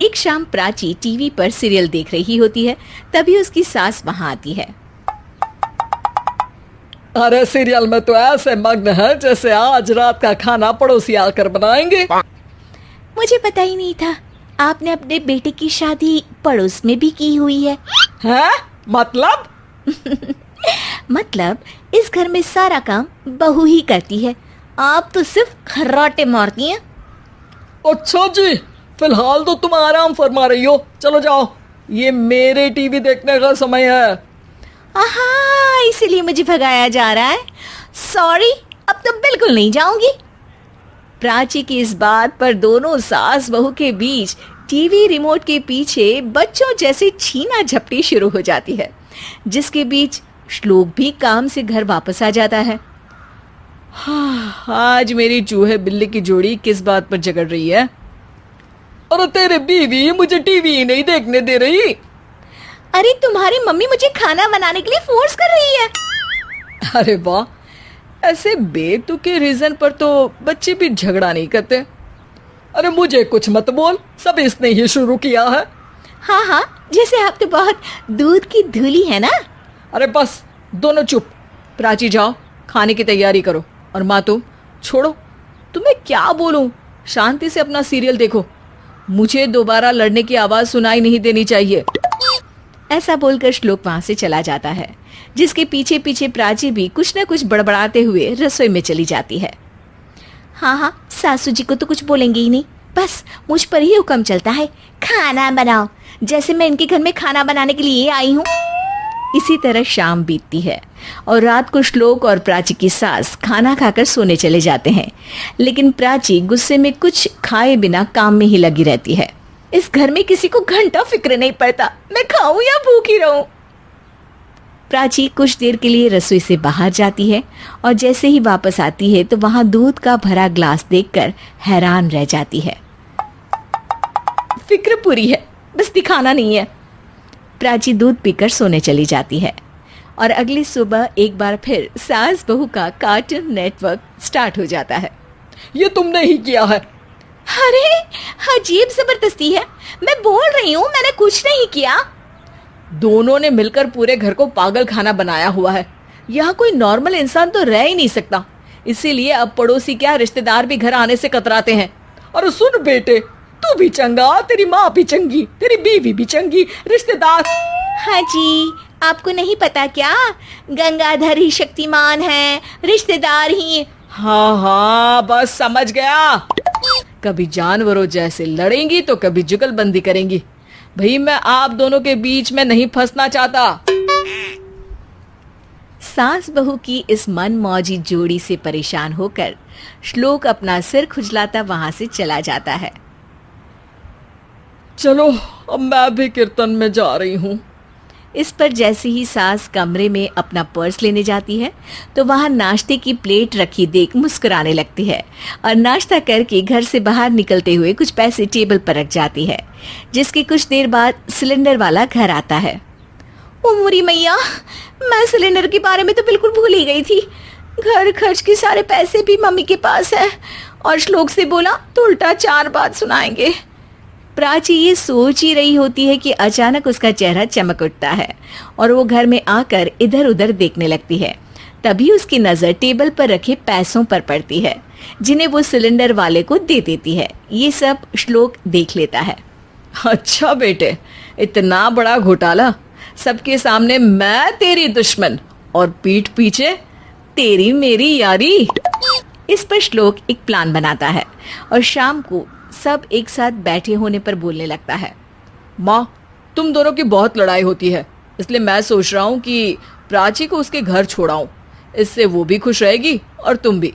एक शाम प्राची टीवी पर सीरियल देख रही होती है। तभी उसकी सास वहां आती है। अरे सीरियल में तो ऐसे मग्न है जैसे आज रात का खाना पड़ोसी आकर बनाएंगे। मुझे पता ही नहीं था आपने अपने बेटे की शादी पड़ोस में भी की हुई है। हैं? मतलब? मतलब इस घर में सारा काम बहू ही करती है, आप तो सिर्फ खर्राटे मारती हैं। अच्छा जी, फिलहाल तो तुम आराम फरमा रही हो, चलो जाओ, ये मेरे टीवी देखने का समय है। आहा, इसीलिए मुझे भगाया जा रहा है। सॉरी, अब तो बिल्कुल नहीं जाऊंगी। प्राची की इस बात पर दोनों सास बहू के बीच टीवी रिमोट के पीछे बच्चों जैसे छीना झपटी शुरू हो जाती है, जिसके बीच श्लोक भी काम से घर वापस आ जाता है। आज मेरी चूहे बिल्ली की जोड़ी किस बात पर झगड़ रही है? अरे तेरे बीवी मुझे टीवी ही नहीं देखने दे रही। अरे तुम्हारी मम्मी मुझे खाना बनाने के लिए फोर्स कर रही है। अरे वाह, ऐसे बेतुके रीजन पर तो बच्चे भी झगड़ा नहीं करते। अरे मुझे कुछ मत बोल, सब इसने ही शुरू किया है। हाँ हाँ, जैसे आप तो बहुत दूध की धूली है ना। अरे बस दोनों चुप। प्राची जाओ, खाने की तैयारी करो। और माँ तुम छोड़ो, तुम्हें क्या बोलूं, शांति से अपना सीरियल देखो, मुझे दोबारा लड़ने की आवाज सुनाई नहीं देनी चाहिए। ऐसा बोलकर श्लोक वहां से चला जाता है, जिसके पीछे पीछे प्राची भी कुछ न कुछ बड़बड़ाते हुए रसोई में चली जाती है। हाँ हाँ, सासू जी को तो कुछ बोलेंगे ही नहीं, बस मुझ पर ही हुक्म चलता है, खाना बनाओ, जैसे मैं इनके घर में खाना बनाने के लिए आई हूँ। इसी तरह शाम बीतती है और रात को श्लोक और प्राची की सास खाना खाकर सोने चले जाते हैं, लेकिन प्राची गुस्से में कुछ खाए बिना काम में ही लगी रहती है। इस घर में किसी को घंटा फिक्र नहीं पड़ता, मैं खाऊं या भूखी रहूं। प्राची कुछ देर के लिए रसोई से बाहर जाती है और जैसे ही वापस आती है तो वहां दूध का भरा ग्लास देखकर हैरान रह जाती है। फिक्र पूरी है, बस दिखाना नहीं है। प्राची दूध पीकर सोने चली जाती है और अगली सुबह एक बार फिर सास बहू का कार्टून नेटवर्क स्टार्ट हो जाता है। ये तुमने ही किया है। अरे अजीब जबरदस्ती है, मैं बोल रही हूँ मैंने कुछ नहीं किया। दोनों ने मिलकर पूरे घर को पागल खाना बनाया हुआ है। यहाँ कोई नॉर्मल इंसान तो रह ही नहीं सकता, इसीलिए अब पड़ोसी क्या रिश्तेदार भी घर आने से कतराते हैं। और सुन बेटे, तू भी चंगा, तेरी माँ भी चंगी, तेरी बीवी भी चंगी, रिश्तेदार। हाँ जी, आपको नहीं पता क्या, गंगाधर ही शक्तिमान है, रिश्तेदार ही। हाँ हाँ, बस समझ गया। कभी जानवरों जैसे लड़ेंगी तो कभी जुगलबंदी करेंगी। भाई मैं आप दोनों के बीच में नहीं फंसना चाहता। सास बहू की इस मनमौजी जोड़ी से परेशान होकर श्लोक अपना सिर खुजलाता वहां से चला जाता है। चलो अब मैं भी कीर्तन में जा रही हूँ। इस पर जैसे ही सास कमरे में अपना पर्स लेने जाती है तो वहां नाश्ते की प्लेट रखी देख मुस्कुराने लगती है और नाश्ता करके घर से बाहर निकलते हुए कुछ पैसे टेबल पर रख जाती है, जिसके कुछ देर बाद सिलेंडर वाला घर आता है। ओ मोरी मैया, मैं सिलेंडर के बारे में तो बिल्कुल भूल ही गई थी। घर खर्च के सारे पैसे भी मम्मी के पास है और श्लोक से बोला तो उल्टा 4 बात सुनाएंगे। प्राची ये सोच ही रही होती है कि अचानक उसका चेहरा चमक उठता है और वो घर में आकर इधर उधर देखने लगती है। तभी उसकी नजर टेबल पर रखे पैसों पर पड़ती है, जिन्हें वो सिलेंडर वाले को दे देती है। ये सब श्लोक देख लेता है। अच्छा बेटे, इतना बड़ा घोटाला, सबके सामने मैं तेरी दुश्मन और पीठ पीछे तेरी मेरी यारी। इस पर श्लोक एक प्लान बनाता है और शाम को सब एक साथ बैठे होने पर बोलने लगता है। माँ, तुम दोनों की बहुत लड़ाई होती है, इसलिए मैं सोच रहा हूँ कि प्राची को उसके घर छोड़ाऊं, इससे वो भी खुश रहेगी और तुम भी।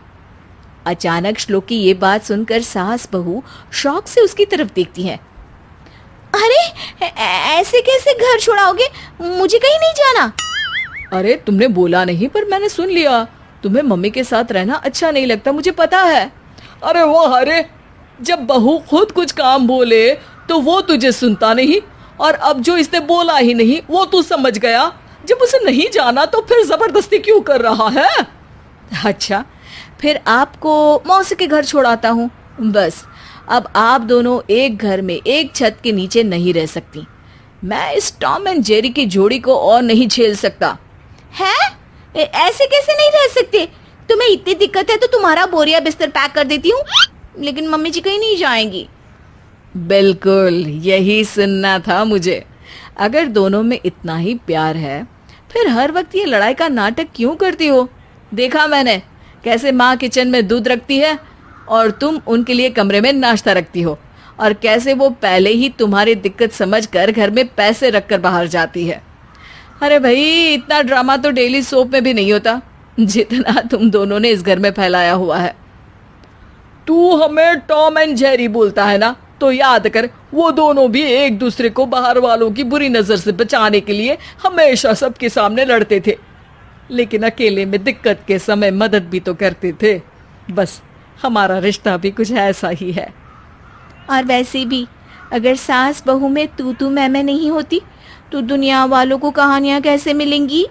अचानक श्लोक की ये बात सुनकर सास बहू शौक से उसकी तरफ देखती हैं। अरे ऐसे कैसे घर छोड़ाओगे, मुझे कहीं नहीं जाना। अरे तुमने बोला नहीं पर मैंने सुन लिया, तुम्हें मम्मी के साथ रहना अच्छा नहीं लगता, मुझे पता है। अरे वाह, अरे जब बहू खुद कुछ काम बोले तो वो तुझे सुनता नहीं, और अब जो इसने बोला ही नहीं वो तू समझ गया। जब उसे नहीं जाना तो फिर जबरदस्ती क्यों कर रहा है? अच्छा, फिर आपको मौसी के घर छोड़ाता हूँ, बस अब आप दोनों एक घर में एक छत के नीचे नहीं रह सकती। मैं इस टॉम एंड जेरी की जोड़ी को और नहीं झेल सकता। है? ऐसे कैसे नहीं रह सकते? तुम्हें इतनी दिक्कत है तो तुम्हारा बोरिया बिस्तर पैक कर देती हूँ, लेकिन मम्मी जी कहीं नहीं जाएंगी। बिल्कुल यही सुनना था मुझे। अगर दोनों में इतना ही प्यार है फिर हर वक्त ये लड़ाई का नाटक क्यों करती हो? देखा मैंने कैसे माँ किचन में दूध रखती है और तुम उनके लिए कमरे में नाश्ता रखती हो, और कैसे वो पहले ही तुम्हारी दिक्कत समझकर घर में पैसे रखकर बाहर जाती है। अरे भाई, इतना ड्रामा तो डेली सोप में भी नहीं होता जितना तुम दोनों ने इस घर में फैलाया हुआ है। तू हमें टॉम एंड जेरी बोलता है ना, तो याद कर वो दोनों भी एक दूसरे को बाहर वालों की बुरी नजर से बचाने के लिए हमेशा सबके सामने लड़ते थे, लेकिन अकेले में दिक्कत के समय मदद भी तो करते थे। बस हमारा रिश्ता भी कुछ ऐसा ही है। और वैसे भी अगर सास बहू में तू मैं नहीं होती तो दुनिया वालों को कहानियां कैसे मिलेंगी?